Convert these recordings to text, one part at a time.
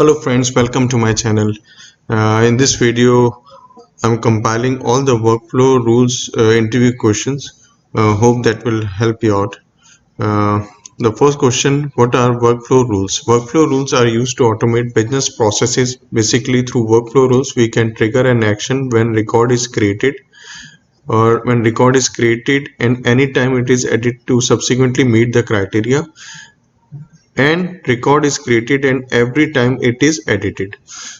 Hello friends, welcome to my channel. In this video, I'm compiling all the workflow rules interview questions. Hope that will help you out. The first question, what are workflow rules? Workflow rules are used to automate business processes. Basically, through workflow rules, we can trigger an action when record is created and anytime it is added to subsequently meet the criteria, and record is created and every time it is edited.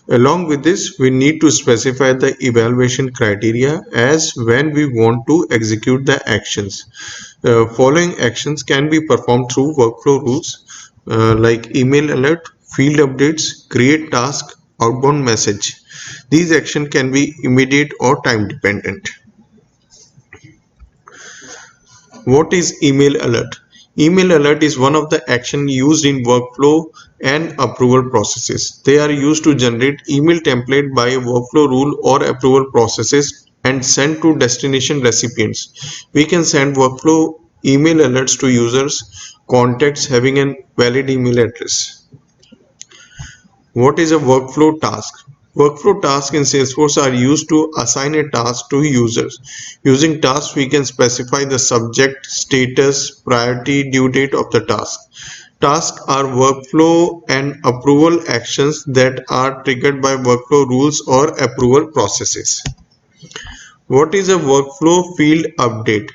Along with this, we need to specify the evaluation criteria as when we want to execute the actions. Following actions can be performed through workflow rules like email alert, field updates, create task, outbound message. These actions can be immediate or time dependent. What is email alert? Email alert is one of the action used in workflow and approval processes. They are used to generate email template by a workflow rule or approval processes and sent to destination recipients. We can send workflow email alerts to users, contacts having a valid email address. What is a workflow task? Workflow tasks in Salesforce are used to assign a task to users. Using tasks, we can specify the subject, status, priority, due date of the task. Tasks are workflow and approval actions that are triggered by workflow rules or approval processes. What is a workflow field update?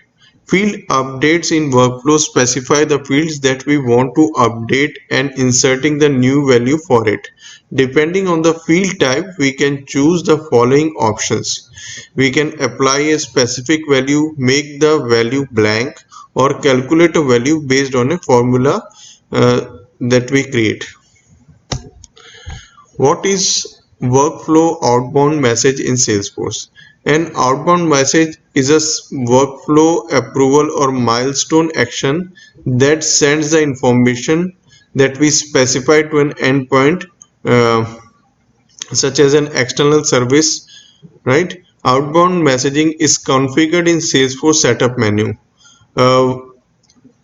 Field updates in workflow specify the fields that we want to update and inserting the new value for it. Depending on the field type, we can choose the following options. We can apply a specific value, make the value blank, or calculate a value based on a formula that we create. What is workflow outbound message in Salesforce? An outbound message is a workflow approval or milestone action that sends the information that we specify to an endpoint, such as an external service, right? Outbound messaging is configured in Salesforce setup menu. Uh,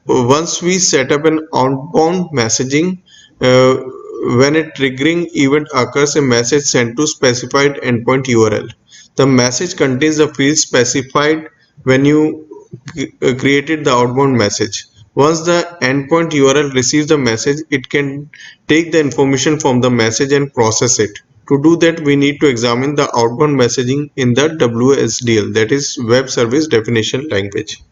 Once we set up an outbound messaging, uh, when a triggering event occurs, a message sent to specified endpoint URL. The message contains the field specified when you created the outbound message. Once the endpoint URL receives the message, it can take the information from the message and process it. To do that, we need to examine the outbound messaging in the WSDL, that is Web Service Definition Language.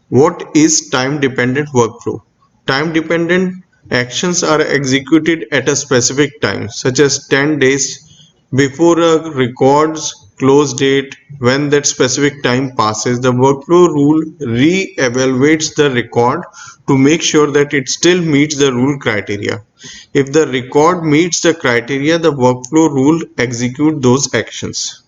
What is time-dependent workflow? Time-dependent actions are executed at a specific time, such as 10 days before a record's close date. When that specific time passes, the workflow rule re-evaluates the record to make sure that it still meets the rule criteria. If the record meets the criteria, the workflow rule executes those actions.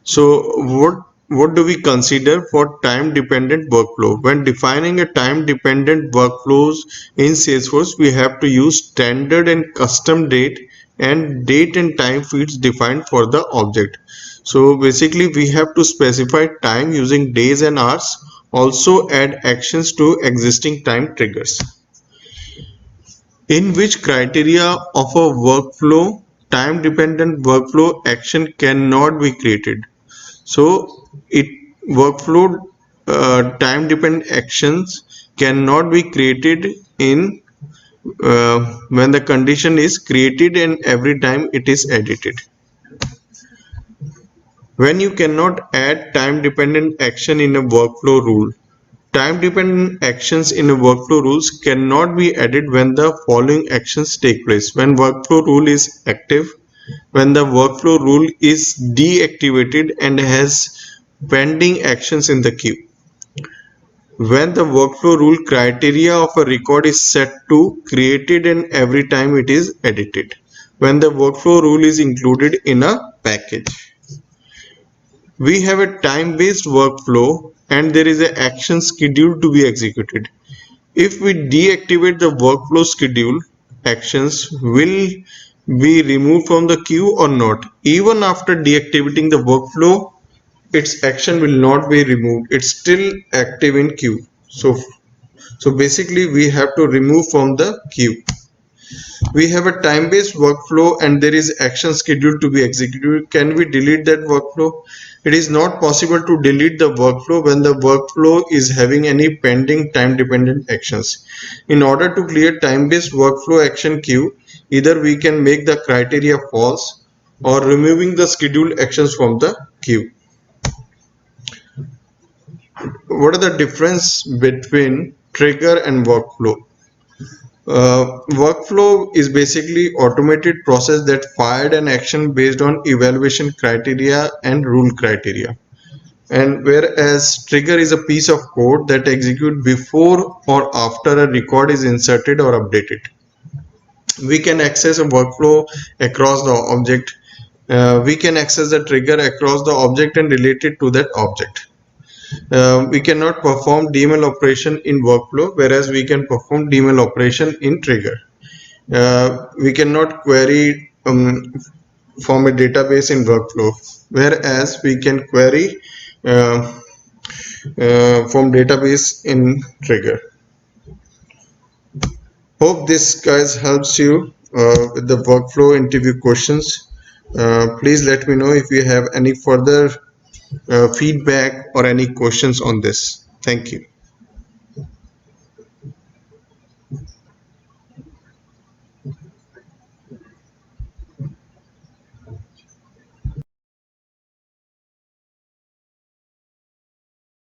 So what do we consider for time dependent workflow? When defining a time dependent workflows in Salesforce, we have to use standard and custom date and time fields defined for the object. So basically we have to specify time using days and hours, also add actions to existing time triggers. In which criteria of a workflow time dependent workflow action cannot be created? So it workflow time dependent actions cannot be created in when the condition is created and every time it is edited. When you cannot add time dependent action in a workflow rule, time dependent actions in a workflow rules cannot be added when the following actions take place. When workflow rule is active, when the workflow rule is deactivated and has pending actions in the queue, when the workflow rule criteria of a record is set to created and every time it is edited, when the workflow rule is included in a package. We have a time-based workflow and there is an action scheduled to be executed. If we deactivate the workflow schedule, actions will be removed from the queue or not. Even after deactivating the workflow, its action will not be removed. It's still active in queue. So So basically we have to remove from the queue. We have a time-based workflow and there is action scheduled to be executed. Can we delete that workflow? It is not possible to delete the workflow when the workflow is having any pending time-dependent actions. In order to clear time-based workflow action queue, either we can make the criteria false or removing the scheduled actions from the queue. What are the difference between trigger and workflow? Workflow is basically automated process that fired an action based on evaluation criteria and rule criteria. And whereas trigger is a piece of code that executes before or after a record is inserted or updated. We can access a workflow across the object. We can access the trigger across the object and relate it to that object. We cannot perform DML operation in workflow, whereas we can perform DML operation in trigger. We cannot query from a database in workflow, whereas we can query uh, from database in trigger. Hope this guys helps you with the workflow interview questions. Please let me know if you have any further feedback or any questions on this. Thank you.